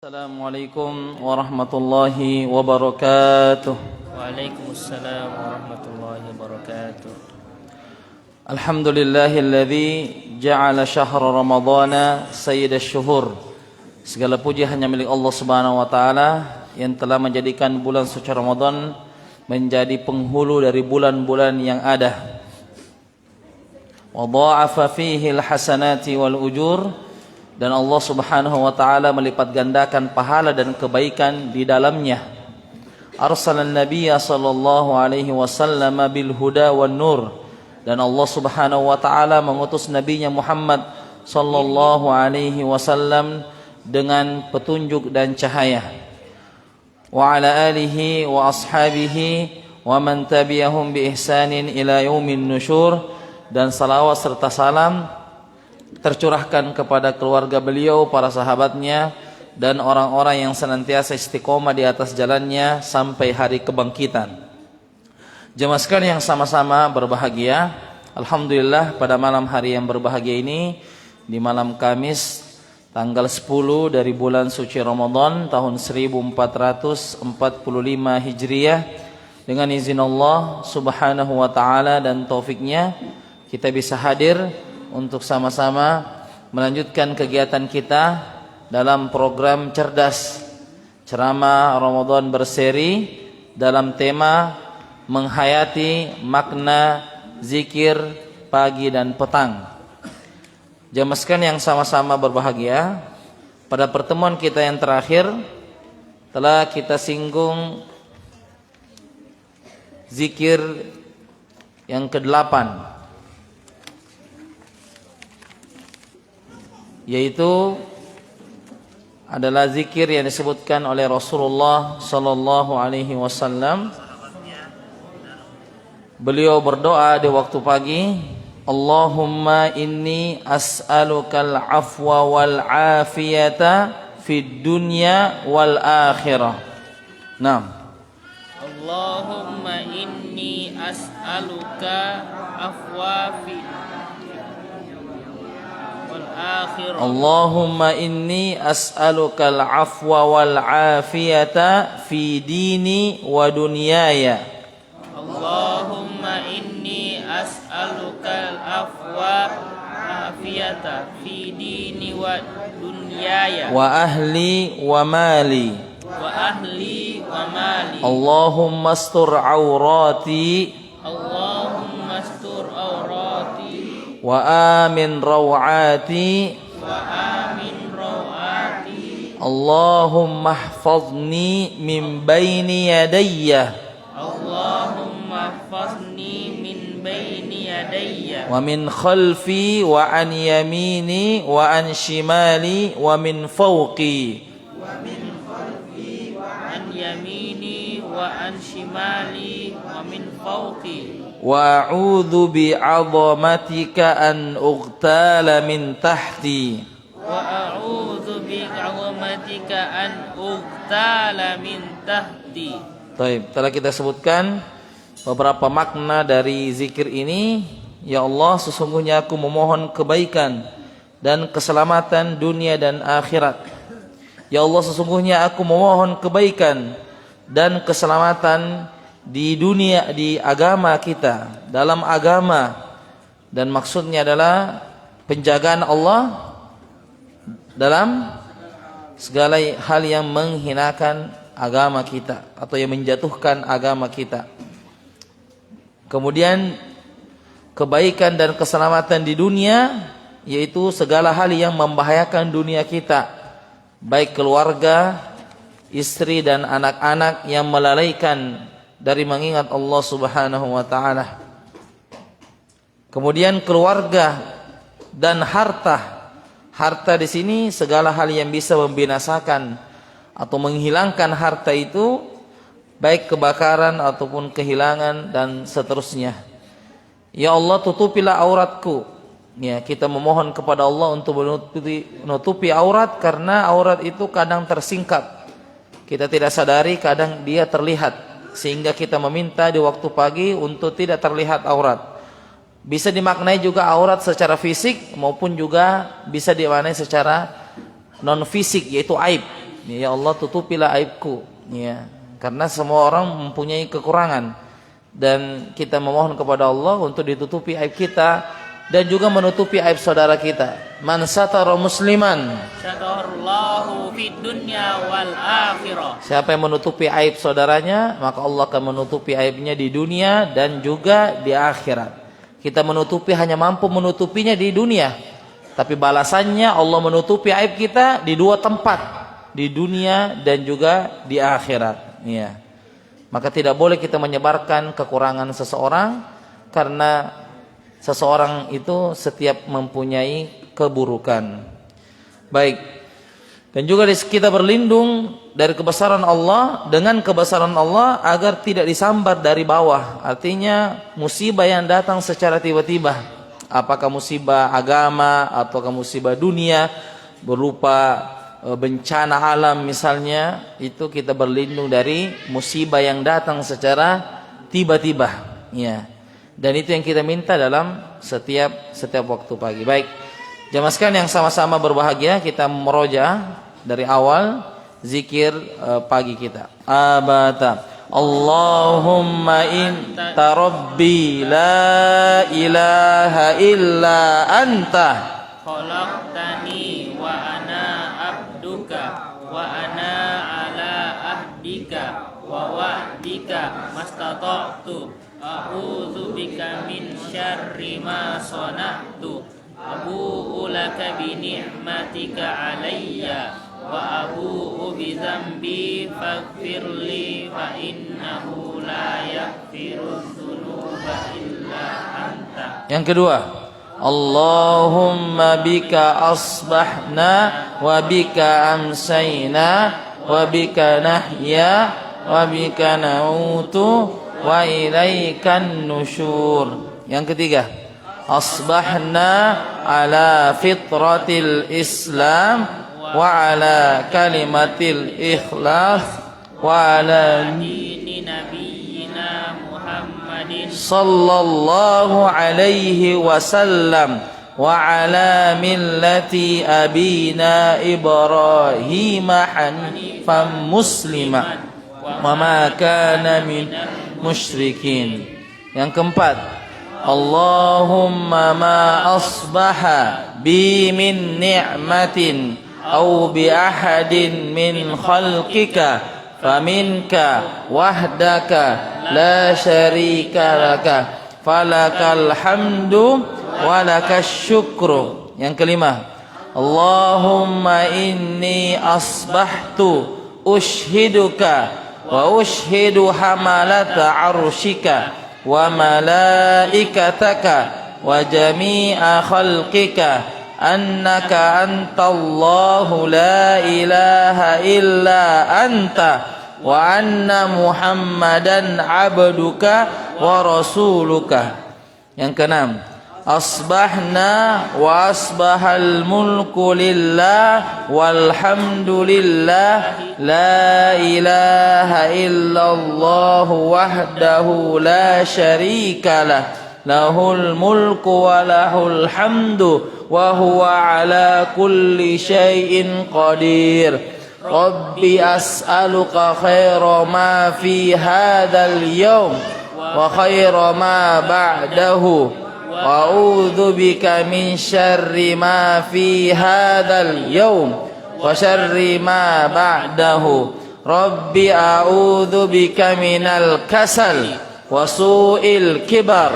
Assalamualaikum warahmatullahi wabarakatuh. Waalaikumsalam warahmatullahi wabarakatuh. Alhamdulillahilladzi ja'ala syahra ramadhana sayyidash syuhur. Segala puji hanya milik Allah Subhanahu wa taala yang telah menjadikan bulan suci Ramadan menjadi penghulu dari bulan-bulan yang ada. Wa dha'afa fihi al-hasanati wal ujur, dan Allah Subhanahu wa taala melipat gandakan pahala dan kebaikan di dalamnya. Arsalan nabiyya sallallahu alaihi wasallam bil huda wan nur, dan Allah Subhanahu wa taala mengutus nabinya Muhammad sallallahu alaihi wasallam dengan petunjuk dan cahaya. Wa ala alihi wa ashabihi wa man tabi'ahum bi ihsanin ila yaumin nusyur, dan salawat serta salam tercurahkan kepada keluarga beliau, para sahabatnya, dan orang-orang yang senantiasa istiqomah di atas jalannya sampai hari kebangkitan. Jemaah sekalian yang sama-sama berbahagia, alhamdulillah pada malam hari yang berbahagia ini, di malam Kamis tanggal 10 dari bulan suci Ramadan tahun 1445 Hijriah, dengan izin Allah Subhanahu wa taala dan taufiknya, kita bisa hadir untuk sama-sama melanjutkan kegiatan kita dalam program Cerdas Ceramah Ramadan berseri dalam tema menghayati makna zikir pagi dan petang. Jemaah sekalian yang sama-sama berbahagia, pada pertemuan kita yang terakhir telah kita singgung zikir yang ke-8, yaitu adalah zikir yang disebutkan oleh Rasulullah sallallahu alaihi wasallam. Beliau berdoa di waktu pagi, Allahumma inni as'alukal afwa wal afiyata fid dunya wal akhirah. Naam. Allahumma inni as'aluka afwa fid Allahumma inni as'alukal afwa wal afiyata fi dini wa dunyaya. Allahumma inni as'alukal afwa afiyata fi dini wa dunyaya Wa ahli wa mali. Allahumma astur awrati. Allahumma astur awrati Wa amin rawati. Allahumma ihfazni min baini yadayya. Allahumma ihfazni min baini yadayya Wa min khalfi wa an yamini wa an shimali wa min fawqi. an yamini wa an shimali wa min fawqi. Wa a'udzu bi'azamatika an ughtala min tahti. Wa a'udzu bi'azamatika an ughtala min tahti. Baik, telah kita sebutkan beberapa makna dari zikir ini. Ya Allah, sesungguhnya aku memohon kebaikan dan keselamatan dunia dan akhirat. Ya Allah, sesungguhnya aku memohon kebaikan dan keselamatan di dunia, di agama kita, dalam agama, dan maksudnya adalah penjagaan Allah dalam segala hal yang menghinakan agama kita atau yang menjatuhkan agama kita. Kemudian kebaikan dan keselamatan di dunia, yaitu segala hal yang membahayakan dunia kita, baik keluarga, istri dan anak-anak yang melalaikan dari mengingat Allah Subhanahu wa taala. Kemudian keluarga dan harta. Harta di sini segala hal yang bisa membinasakan atau menghilangkan harta itu, baik kebakaran ataupun kehilangan dan seterusnya. Ya Allah, tutupilah auratku. Ya, kita memohon kepada Allah untuk menutupi aurat, karena aurat itu kadang tersingkap. Kita tidak sadari, kadang dia terlihat, sehingga kita meminta di waktu pagi untuk tidak terlihat aurat. Bisa dimaknai juga aurat secara fisik maupun juga bisa dimaknai secara non fisik, yaitu aib. Ya Allah, tutupilah aibku. Ya, karena semua orang mempunyai kekurangan dan kita memohon kepada Allah untuk ditutupi aib kita dan juga menutupi aib saudara kita. Man satara musliman satarallahu fid dunya wal akhirah. Siapa yang menutupi aib saudaranya, maka Allah akan menutupi aibnya di dunia dan juga di akhirat. Kita menutupi hanya mampu menutupinya di dunia, tapi balasannya Allah menutupi aib kita di dua tempat, di dunia dan juga di akhirat. Ya. Maka tidak boleh kita menyebarkan kekurangan seseorang, karena seseorang itu setiap mempunyai keburukan. Baik. Dan juga kita berlindung dari kebesaran Allah dengan kebesaran Allah agar tidak disambar dari bawah. Artinya musibah yang datang secara tiba-tiba, apakah musibah agama ataukah musibah dunia berupa bencana alam misalnya, itu kita berlindung dari musibah yang datang secara tiba-tiba. Ya. Dan itu yang kita minta dalam setiap waktu pagi. Baik, jamaah sekalian yang sama-sama berbahagia, kita meroja dari awal zikir pagi kita. Abata Allahumma inta rabbi la ilaha illa anta khalaqtani wa ana abduka wa ana ala ahdika wa wa'dika mastata'tu. A'udzu bika min syarri ma sana'tu. Abu'u laka bi ni'matika 'alayya wa abu'u bi dzambi faghfirli fa innahu la yaghfiru dzunuba illa anta. Yang kedua, Allahumma bika asbahna wa bika amsayna wa bika nahya wa bika namutu wa ilaikan nusyur. Yang ketiga, asbahna ala fitratil Islam wa ala kalimatil ikhlas wa ala dini nabiyyina Muhammadin sallallahu alaihi wasallam wa ala millati abina Ibrahim hanifan musliman wa ma kana min musyrikin. Yang keempat, Allahumma ma asbaha bi min ni'matin aw bi ahadin min khalqika faminka wahdaka la syarika laka falakal hamdu walakash syukru. Yang kelima, Allahumma inni asbahtu ushhiduka wa ushhidu hamalata arshika wa malaikataka wa jami'a khalqika annaka antallahu la ilaha illa anta wa anna Muhammadan abduka wa rasuluka. Yang keenam, asbahna wa asbahal mulku lillah walhamdulillah la ilaha illallah wahdahu la syarika lah lahul mulku wa lahul hamdu wa huwa ala kulli syai'in qadir. Rabbi as'aluka khaira ma fi hadzal yawm wa khaira ma ba'dahu A'udzu bika min syarri ma fi hadzal yaum wa syarri ma ba'dahu. Rabbi a'udzu bika minal kasal wa su'il kibar.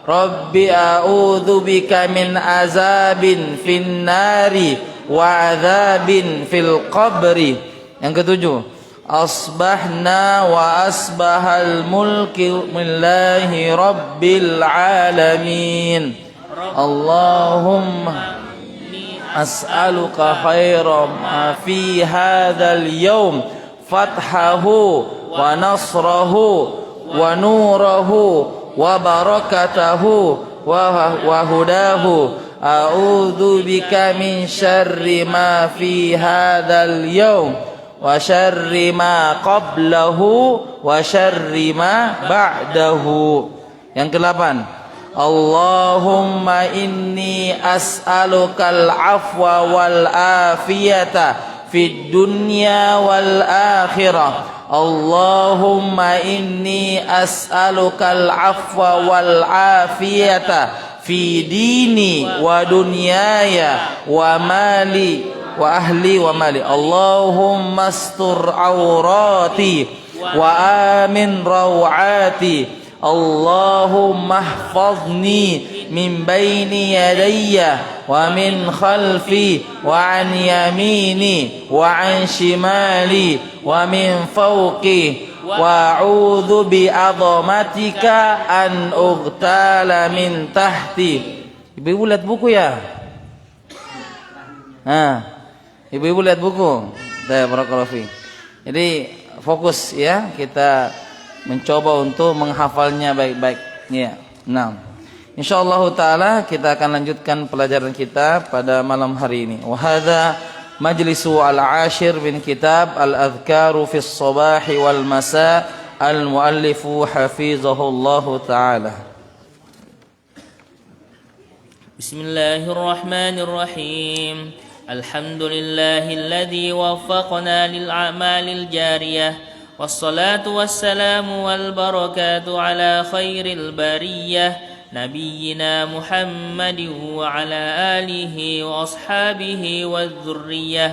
Rabbi a'udzu bika min azabin fin nari wa azabin fil qabri. Yang ketujuh, asbahna wa asbahal mulki lillahi rabbil alamin. Allahumma as'aluka khaira ma fi hadzal yawm fathahu wa nasrahu wa nurahu wa barakatahu wa hudahu. A'udzu bika min syarri ma fi hadzal yawm wa syarri ma qablahu wa syarri ma ba'dahu. Yang kedelapan, Allahumma inni as'alukal afwa wal afiyata fid dunya wal akhirah. Allahumma inni as'alukal afwa wal afiyata fi dini wa dunyaya wa mali wa ahli wa mali. Allahumma astur aurati wa amin rawati. Allahumma ihfazni min baini yadayya wa min khalfi wa an yamini wa an shimali wa min fawqi wa a'udzu bi 'azamatika an ughtala min tahti. Ibu-ibu lihat buku ya? Ibu-ibu lihat buku. Barakallahu fi. Jadi fokus ya, kita mencoba untuk menghafalnya baik-baik ya. Nah, insyaallah taala kita akan lanjutkan pelajaran kita pada malam hari ini. Wa hadza majlisu al-ashir min kitab al-adhkaru fi as-sabah wal masa al-muallifu hafizahullahu taala. Bismillahirrahmanirrahim. Alhamdulillahilladzi waffaqna lil a'malil jariyah. والصلاة والسلام والبركات على خير البرية نبينا محمد وعلى آله وأصحابه والذرية.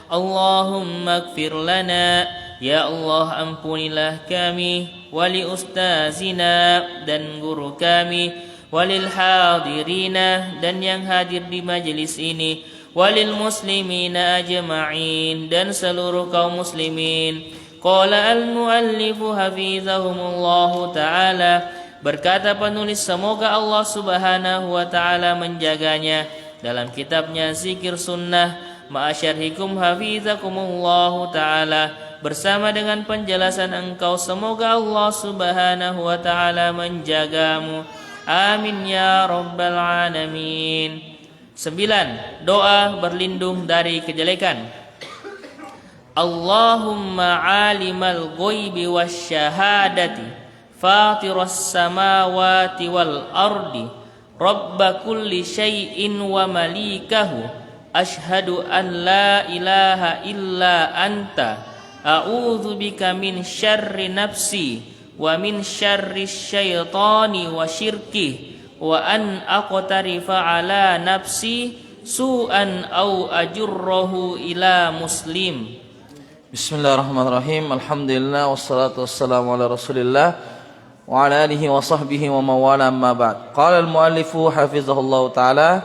اللهم اغفر لنا ya Allah, ampunilah kami, wali ustazina dan guru kami, walil hadirina dan yang hadir di majelis ini, walil muslimina ajma'in dan seluruh kaum muslimin. Qala al-muallifu hafizahumullahu ta'ala, berkata penulis semoga Allah subhanahu wa ta'ala menjaganya, dalam kitabnya Zikir Sunnah ma'asyarhikum hafizakumullahu ta'ala, bersama dengan penjelasan engkau semoga Allah subhanahu wa ta'ala menjagamu. Amin ya rabbal alamin. 9. Doa berlindung dari kejelekan. Allahumma alimal ghaibi wasyahadati fatiras samawati wal ardi rabba kulli syai'in wa malikahu ashhadu an la ilaha illa anta a'udzu bika min syarri nafsi wa min syarri syaitani wa syirki wa an aqtarifa ala nafsi su'an au ajurrahu ila muslim. Bismillahirrahmanirrahim. Alhamdulillah wassalatu wassalamu ala Rasulillah wa ala alihi wa sahbihi wa mawala amma ba'd. Qala al-muallifu hafizahullah taala,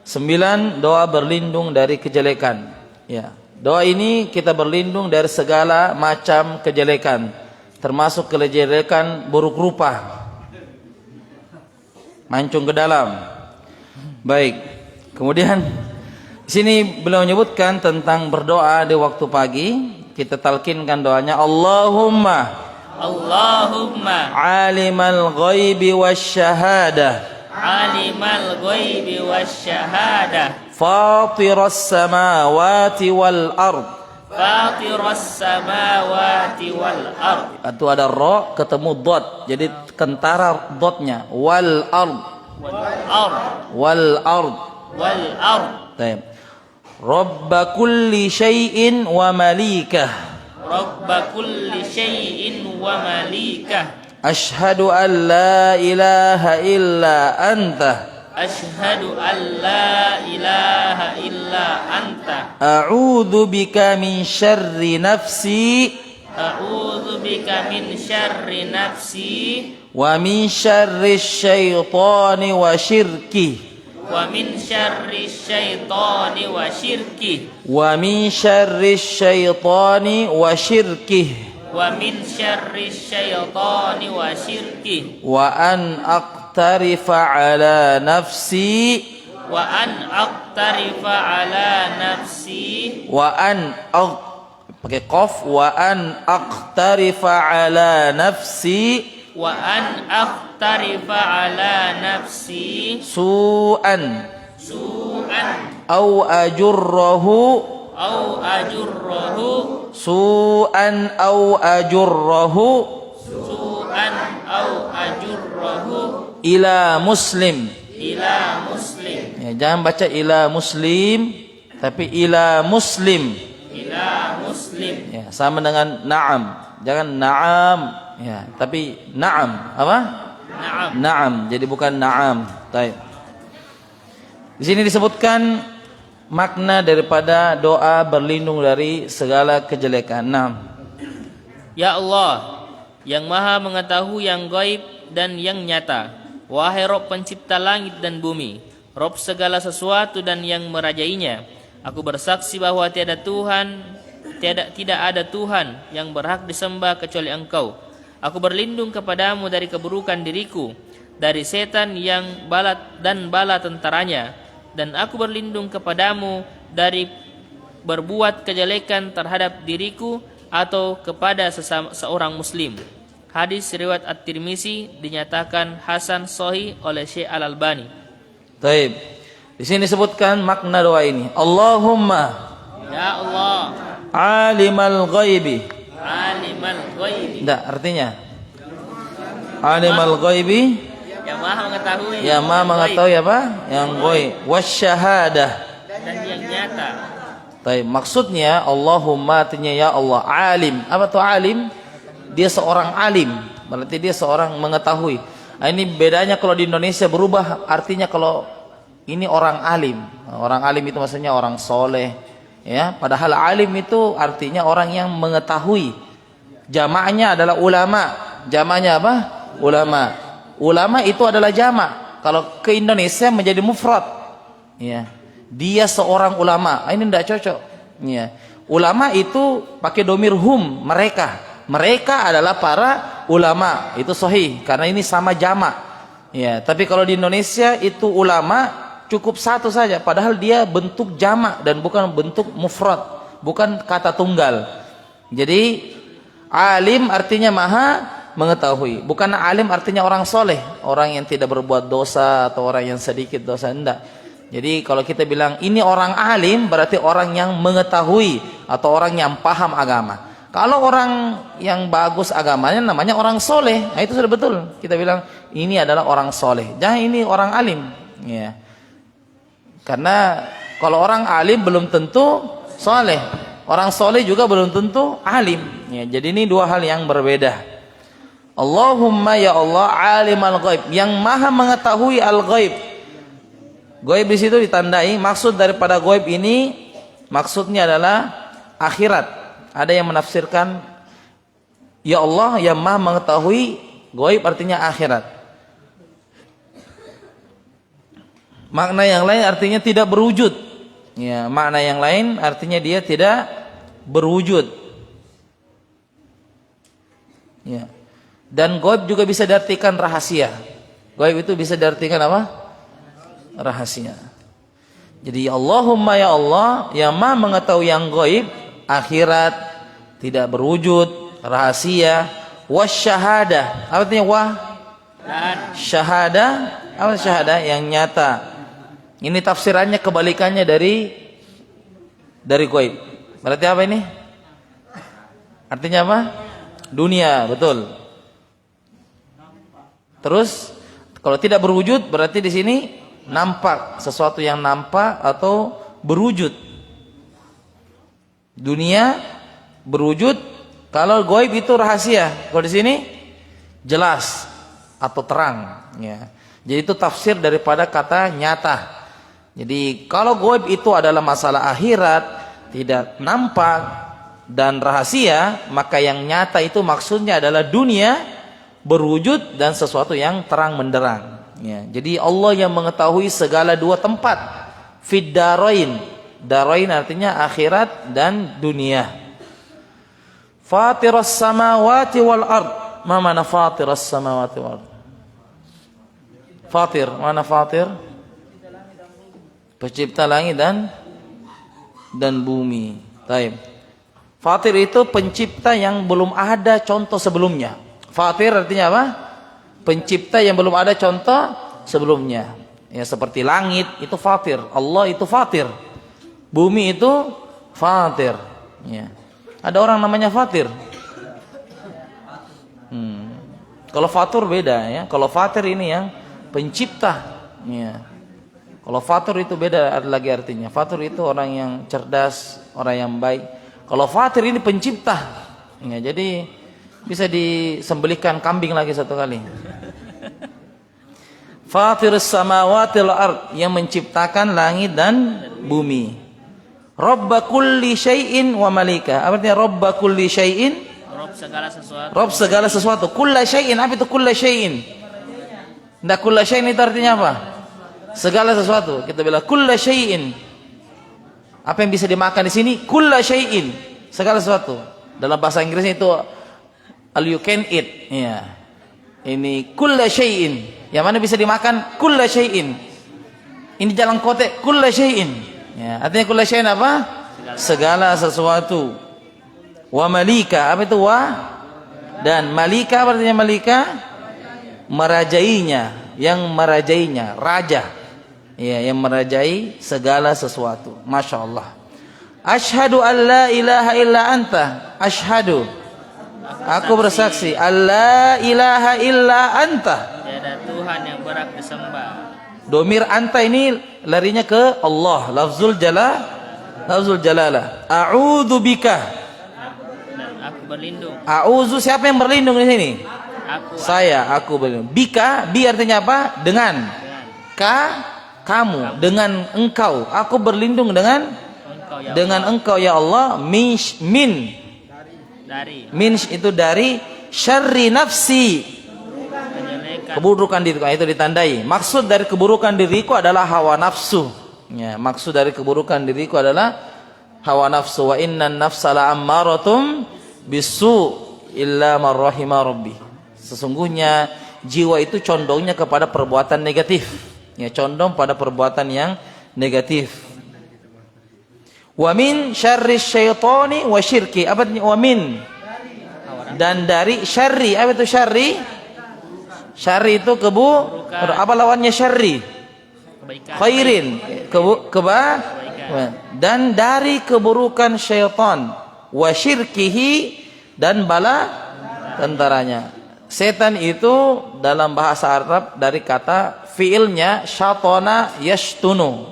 9 doa berlindung dari kejelekan. Ya, doa ini kita berlindung dari segala macam kejelekan, termasuk kejelekan buruk rupa, mancung ke dalam. Baik. Kemudian di sini beliau menyebutkan tentang berdoa di waktu pagi. Kita talkinkan doanya. Allahumma alimal ghaibi wasyahadah fatiras samawati wal ard. Itu ada ro ketemu dot, jadi kentara dotnya. Wal ard. Baik. Rabba kulli syai'in wa malikah. Ashhadu an la ilaha illa anta. A'udzu bika min syarri nafsi. Wa min syarri syaitani wa syirki. Wa min syarri syaitani wa syirki. Wa min syarri syaitani wa syirki. Wa min syarri syaitani wa syirki. Wa an aqtarifa ala nafsi. Wa an aqtarifa ala nafsi. Wa an pakai qaf. Wa an aqtarifa ala nafsi. Wa an aqtarifa ala nafsi su'an au ajurrahu su'an au ajurrahu ila muslim. Ya, jangan baca ila muslim, tapi ila muslim. ila muslim. Ya, sama dengan na'am. Jangan na'am, ya, tapi na'am. Apa? Na'am. Na'am. Jadi bukan na'am. Baik. Di sini disebutkan makna daripada doa berlindung dari segala kejelekan. Naam. Ya Allah, yang maha mengetahui yang gaib dan yang nyata. Wahai Rob pencipta langit dan bumi, Rob segala sesuatu dan yang merajainya. Aku bersaksi bahwa tidak ada Tuhan yang berhak disembah kecuali Engkau. Aku berlindung kepadamu dari keburukan diriku, dari setan yang bala tentaranya, dan aku berlindung kepadamu dari berbuat kejelekan terhadap diriku atau kepada seorang muslim. Hadis riwayat At-Tirmizi dinyatakan hasan sahih oleh Syekh Al-Albani. Baik. Di sini disebutkan makna doa ini. Allahumma Ya Allah, alimal ghaibi. alimal ghaibi. Enggak, artinya alimal ghaibi, Yang maha mengetahui. yang maha mengetahui apa? Yang ghaib. Wasyahadah. Dan yang nyata. Baik, maksudnya Allahumma artinya ya Allah, alim. Apa tuh alim? Dia seorang alim, berarti dia seorang mengetahui. Nah, ini bedanya kalau di Indonesia berubah artinya. Kalau ini orang alim. Orang alim itu maksudnya orang soleh, ya. Padahal alim itu artinya orang yang mengetahui. Jamaknya adalah ulama. Jamaknya apa? Ulama. Ulama itu adalah jamak. Kalau ke Indonesia menjadi mufrad, ya. Dia seorang ulama. Ini tidak cocok, ya. Ulama itu pakai domir hum, mereka. Mereka adalah para ulama. Itu sahih karena ini sama jamak. Ya, tapi kalau di Indonesia itu ulama cukup satu saja, padahal dia bentuk jamak dan bukan bentuk mufrad, bukan kata tunggal. Jadi alim artinya maha mengetahui. Bukan alim artinya orang soleh, orang yang tidak berbuat dosa atau orang yang sedikit dosa, enggak. Jadi kalau kita bilang ini orang alim, berarti orang yang mengetahui atau orang yang paham agama. Kalau orang yang bagus agamanya namanya orang soleh, nah itu sudah betul. Kita bilang ini adalah orang soleh. Jangan ini orang alim, ya. Karena kalau orang alim belum tentu soleh, orang soleh juga belum tentu alim. Ya, jadi ini dua hal yang berbeda. Allahumma ya Allah alimal ghaib, yang maha mengetahui al ghaib. Ghaib di situ ditandai maksud daripada ghaib ini maksudnya adalah akhirat. Ada yang menafsirkan ya Allah yang maha mengetahui ghaib artinya akhirat. Makna yang lain artinya tidak berwujud. Ya, makna yang lain artinya dia tidak berwujud. Ya. Dan ghaib juga bisa diartikan rahasia. Ghaib itu bisa diartikan apa? Rahasia. Jadi Allahumma ya Allah yang maha mengetahui yang ghaib, akhirat, tidak berwujud, rahasia, wasyahadah. Apa artinya wah? Syahadah. Apa syahadah? Yang nyata. Ini tafsirannya kebalikannya dari ghaib. Berarti apa ini? Artinya apa? Dunia, betul. Terus kalau tidak berwujud berarti di sini nampak, sesuatu yang nampak atau berwujud. Dunia berwujud, kalau ghaib itu rahasia. Kalau di sini jelas atau terang, ya. Jadi itu tafsir daripada kata nyata. Jadi kalau ghaib itu adalah masalah akhirat, tidak nampak dan rahasia, maka yang nyata itu maksudnya adalah dunia berwujud dan sesuatu yang terang menderang. Ya, jadi Allah yang mengetahui segala dua tempat. Fid darain. Darain artinya akhirat dan dunia. Fatiras samawati wal ard. Ma mana fatiras samawati wal ard? Fatir, mana fatir? Pencipta langit dan bumi. Baik. Fatir itu pencipta yang belum ada contoh sebelumnya. Fatir artinya apa? Pencipta yang belum ada contoh sebelumnya. Ya, seperti langit itu fatir, Allah itu fatir. Bumi itu fatir. Ya. Ada orang namanya fatir. Kalau fatur beda, ya. Kalau fatir ini yang pencipta. Ya. Kalau fatur itu beda lagi artinya. Fatur itu orang yang cerdas, orang yang baik. Kalau Fatir ini pencipta. Ya, jadi bisa disembelihkan kambing lagi satu kali. Fatirus samawati wal ard, yang menciptakan langit dan bumi. Rabba kulli syai'in wa malika. Apa artinya Rabba kulli syai'in? Rob segala sesuatu. Rob segala sesuatu. Kulla syai'in, apa itu kulla syai'in? Nggak, kulla syai'in itu artinya apa? Segala sesuatu. Kita bilang kulla syai'in. Apa yang bisa dimakan di sini? Kulla syai'in. Segala sesuatu. Dalam bahasa Inggrisnya itu all you can eat. Ya. Ini kulla syai'in. Yang mana bisa dimakan? Kulla syai'in. Ini jalan kotek, kulla syai'in. Ya, artinya kulla syai'in apa? Segala sesuatu. Wa malika, apa itu wa? Dan malika, apa artinya malika? Merajainya, yang merajainya, raja. Ya, yang merajai segala sesuatu. Masya Allah. Ashhadu an la ilaha illa anta. Ashhadu, aku bersaksi alla ilaha illa anta. Tiada Tuhan yang berhak disembah. Domir anta ini larinya ke Allah, lafzul jalalah. A'udzu bika. Dan aku berlindung. A'udzu, siapa yang berlindung di sini? Aku berlindung. Bika, bi artinya apa? Dengan. Ka, kamu. Dengan engkau. Aku berlindung dengan engkau ya Allah. Min. Itu dari syarri nafsi. Keburukan diriku, itu ditandai. Maksud dari keburukan diriku adalah hawa nafsu. Ya, maksud dari keburukan diriku adalah hawa nafsu. Wa innan nafsa la'ammaratum bisu illa man rahima rabbi. Sesungguhnya jiwa itu condongnya kepada perbuatan negatif. Ya, condong pada perbuatan yang negatif. Wa min syarri syaitani wa syirki. Apa artinya wa min? Dan dari syarri. Apa itu syarri? Syarri itu apa lawannya syarri? Khairin. Dan dari keburukan syaitan. Wa syirkihi, dan bala tentaranya. Setan itu dalam bahasa Arab dari kata fiilnya syatana yashtunu.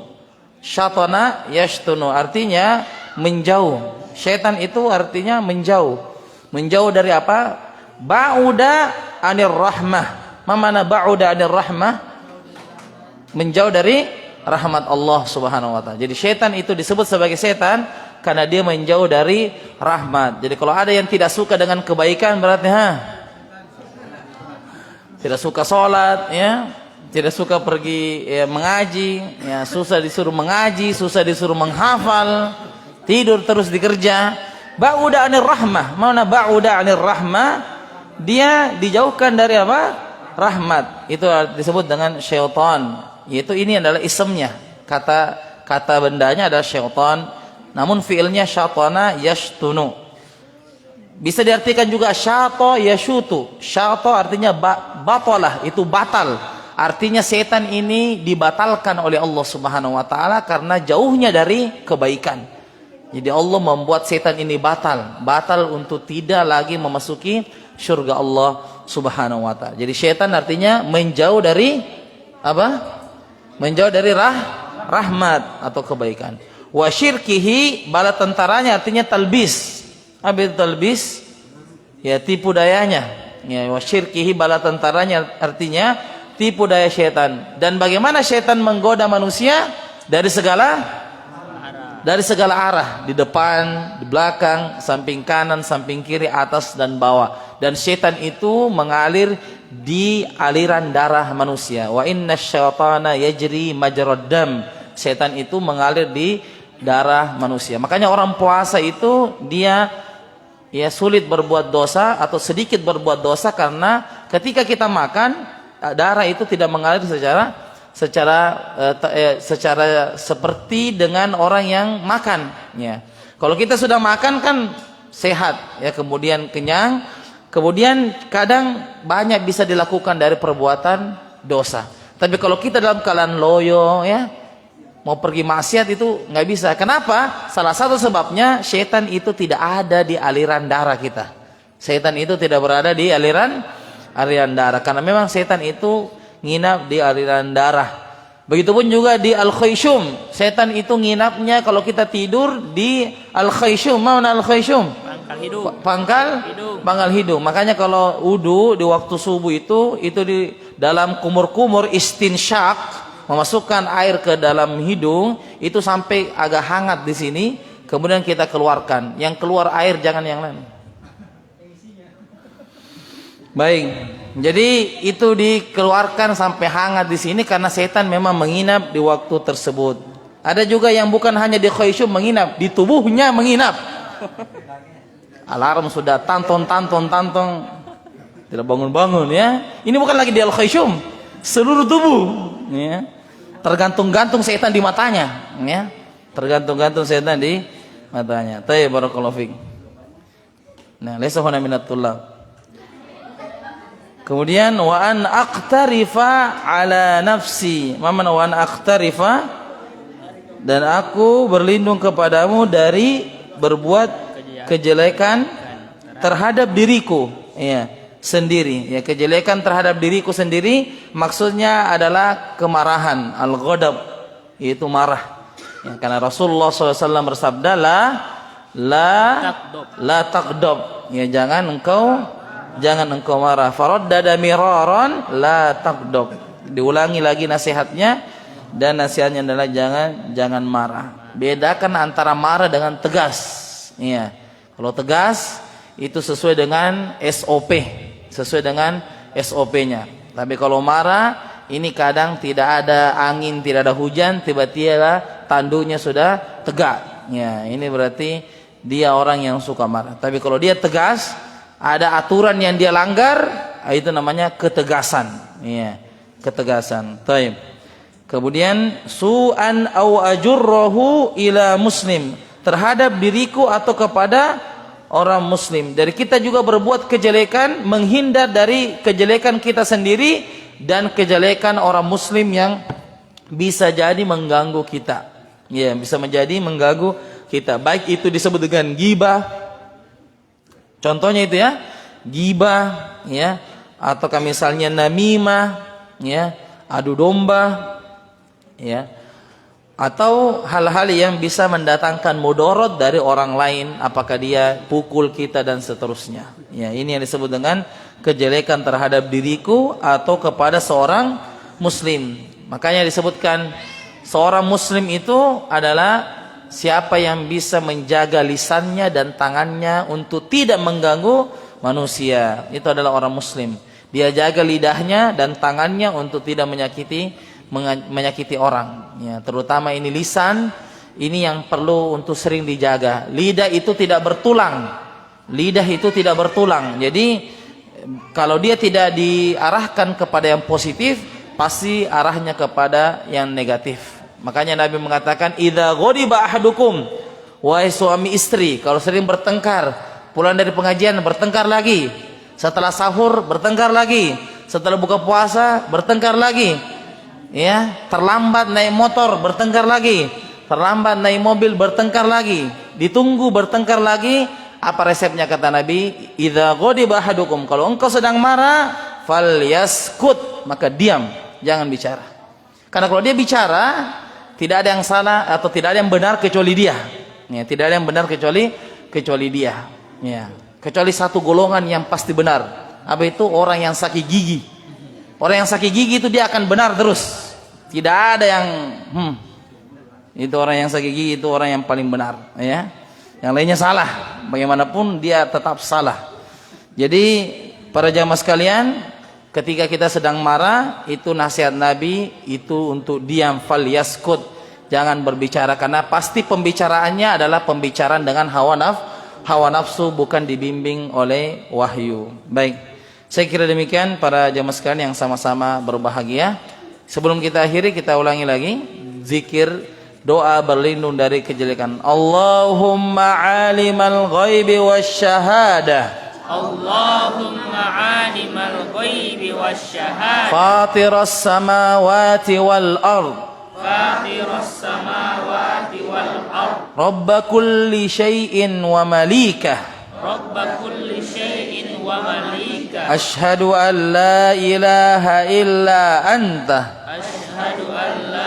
Syatana yashtunu artinya menjauh. Setan itu artinya menjauh. Menjauh dari apa? Ba'uda anir rahmah. Mana ba'uda anir rahmah? Menjauh dari rahmat Allah Subhanahu wa taala. Jadi setan itu disebut sebagai setan karena dia menjauh dari rahmat. Jadi kalau ada yang tidak suka dengan kebaikan, berarti tidak suka sholat, ya, tidak suka pergi mengaji, ya, susah disuruh mengaji, susah disuruh menghafal, tidur terus dikerja. Ba'uda anir rahmah. Mana ba'uda anir rahmah? Dia dijauhkan dari apa? Rahmat. Itu disebut dengan syaitan. Yaitu ini adalah isimnya. Kata bendanya adalah syaitan. Namun fiilnya syatana yashtunu. Bisa diartikan juga syato yashutu. Syato artinya batalah, itu batal. Artinya setan ini dibatalkan oleh Allah Subhanahu wa taala karena jauhnya dari kebaikan. Jadi Allah membuat setan ini batal untuk tidak lagi memasuki surga Allah Subhanahu wa taala. Jadi setan artinya menjauh dari apa? Menjauh dari rahmat atau kebaikan. Wa syirkihi, bala tentaranya artinya talbis. Apa itu talbis? Ya, tipu dayanya. Ya, wa syirkihi, bala tentaranya artinya tipu daya setan. Dan bagaimana setan menggoda manusia? Dari segala arah, di depan, di belakang, samping kanan, samping kiri, atas dan bawah. Dan setan itu mengalir di aliran darah manusia. Wa inna syaitana yajri majrad dam. Setan itu mengalir di darah manusia. Makanya orang puasa itu dia sulit berbuat dosa atau sedikit berbuat dosa karena ketika kita makan darah itu tidak mengalir secara seperti dengan orang yang makan, ya. Kalau kita sudah makan kan sehat, ya, kemudian kenyang, kemudian kadang banyak bisa dilakukan dari perbuatan dosa. Tapi kalau kita dalam keadaan loyo, ya, mau pergi maksiat itu nggak bisa. Kenapa? Salah satu sebabnya setan itu tidak ada di aliran darah kita. Setan itu tidak berada di aliran darah karena memang setan itu nginap di aliran darah. Begitupun juga di Al-Khayshum. Setan itu nginapnya kalau kita tidur di Al-Khayshum. Mana Al-Khayshum? Pangkal hidung. Pangkal hidung. Makanya kalau wudu di waktu subuh itu di dalam kumur-kumur istinsyak, memasukkan air ke dalam hidung itu sampai agak hangat di sini, kemudian kita keluarkan. Yang keluar air, jangan yang lain. Baik. Jadi itu dikeluarkan sampai hangat di sini karena setan memang menginap di waktu tersebut. Ada juga yang bukan hanya di khayshum menginap, di tubuhnya menginap. Alarm sudah tantong, tidak bangun-bangun ya. Ini bukan lagi di al-khayshum, seluruh tubuh. Ya. Tergantung-gantung setan di matanya. Ya. Tergantung-gantung setan di matanya. Tayyib barakallahu fik. Nah, laysa huna minat tullab. Kemudian wa an aqtarifa ala nafsi. Mana wa an aqtarifa? Dan aku berlindung kepadamu dari berbuat kejelekan terhadap diriku, ya, sendiri. Ya, kejelekan terhadap diriku sendiri maksudnya adalah kemarahan, al-ghadab, yaitu marah. Ya, karena Rasulullah SAW bersabda la taqdab. Ya, jangan engkau marah. Faraddada miraran la taqdab. Diulangi lagi nasihatnya, dan nasihatnya adalah jangan marah. Bedakan antara marah dengan tegas. Iya. Kalau tegas itu sesuai dengan SOP-nya. Tapi kalau marah ini kadang tidak ada angin, tidak ada hujan, tiba-tiba tanduknya sudah tegak. Ya, ini berarti dia orang yang suka marah. Tapi kalau dia tegas, ada aturan yang dia langgar, itu namanya ketegasan. Iya, ketegasan. Taib. Kemudian su'an au ajurrahu ila muslim, terhadap diriku atau kepada orang muslim. Dari kita juga berbuat kejelekan, menghindar dari kejelekan kita sendiri dan kejelekan orang muslim yang bisa jadi mengganggu kita. Ya, bisa menjadi mengganggu kita. Baik itu disebut dengan ghibah. Contohnya itu ya, ghibah, ya, atau misalnya namimah, ya, adu domba, ya, atau hal-hal yang bisa mendatangkan mudarat dari orang lain, apakah dia pukul kita dan seterusnya. Ya, ini yang disebut dengan kejelekan terhadap diriku atau kepada seorang muslim. Makanya disebutkan seorang muslim itu adalah siapa yang bisa menjaga lisannya dan tangannya untuk tidak mengganggu manusia. Itu adalah orang muslim. Dia jaga lidahnya dan tangannya untuk tidak menyakiti orang. Ya, terutama ini lisan, ini yang perlu untuk sering dijaga. Lidah itu tidak bertulang. Jadi kalau dia tidak diarahkan kepada yang positif, pasti arahnya kepada yang negatif. Makanya Nabi mengatakan, idza ghadiba ahadukum, wahai suami istri, kalau sering bertengkar, pulang dari pengajian bertengkar lagi, setelah sahur bertengkar lagi, setelah buka puasa bertengkar lagi, ya, terlambat naik motor bertengkar lagi, terlambat naik mobil bertengkar lagi, ditunggu bertengkar lagi. Apa resepnya kata Nabi? Idza ghadiba ahadukum, kalau engkau sedang marah, falyaskut, maka diam, jangan bicara. Karena kalau dia bicara, tidak ada yang salah atau tidak ada yang benar kecuali dia. Ya, tidak ada yang benar kecuali dia. Ya, kecuali satu golongan yang pasti benar. Apa itu? Orang yang sakit gigi. Orang yang sakit gigi itu dia akan benar terus. Tidak ada yang itu orang yang sakit gigi itu orang yang paling benar, ya. Yang lainnya salah. Bagaimanapun dia tetap salah. Jadi para jamaah sekalian, ketika kita sedang marah, itu nasihat Nabi itu untuk diam, falyaskut, jangan berbicara, karena pasti pembicaraannya adalah pembicaraan dengan hawa nafsu, bukan dibimbing oleh wahyu. Baik, saya kira demikian para jamaah sekalian yang sama-sama berbahagia. Sebelum kita akhiri, kita ulangi lagi zikir doa berlindung dari kejelekan. Allahumma alimal ghaibi wasyahadah, Allahumma alimal ghaibi wasyahadah, fatiras samawati wal ard, fatiras samawati wal ard, rabba kulli syai'in wa malikah, rabba kulli syai'in wa malikah, ashhadu an la ilaha illa anta, ashhadu an la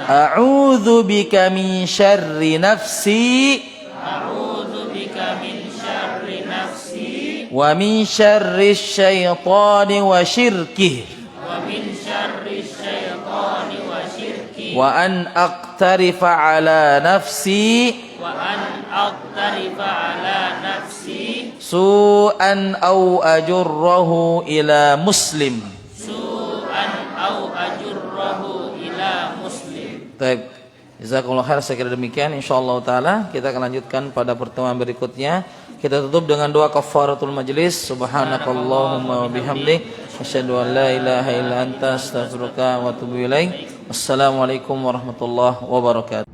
A'udzu bika min syarri nafsi A'udzu bika min syarri nafsi wa min syarri syaitani wa syirkih wa min syarri syaitani wa syirki wa an aqtarifa ala nafsi wa an aqtarifa ala nafsi su'an aw ajurrahu ila muslim. su'an au ajurrahu ila muslim. Baik, jazakumullah khair. Saya kira demikian. Insyaallah taala kita akan lanjutkan pada pertemuan berikutnya. Kita tutup dengan doa kafaratul majlis. Subhanakallahumma wa bihamdik asyhadu an la ilaha illa anta astaghfiruka wa atubu ilaik. Wassalamualaikum warahmatullahi wabarakatuh.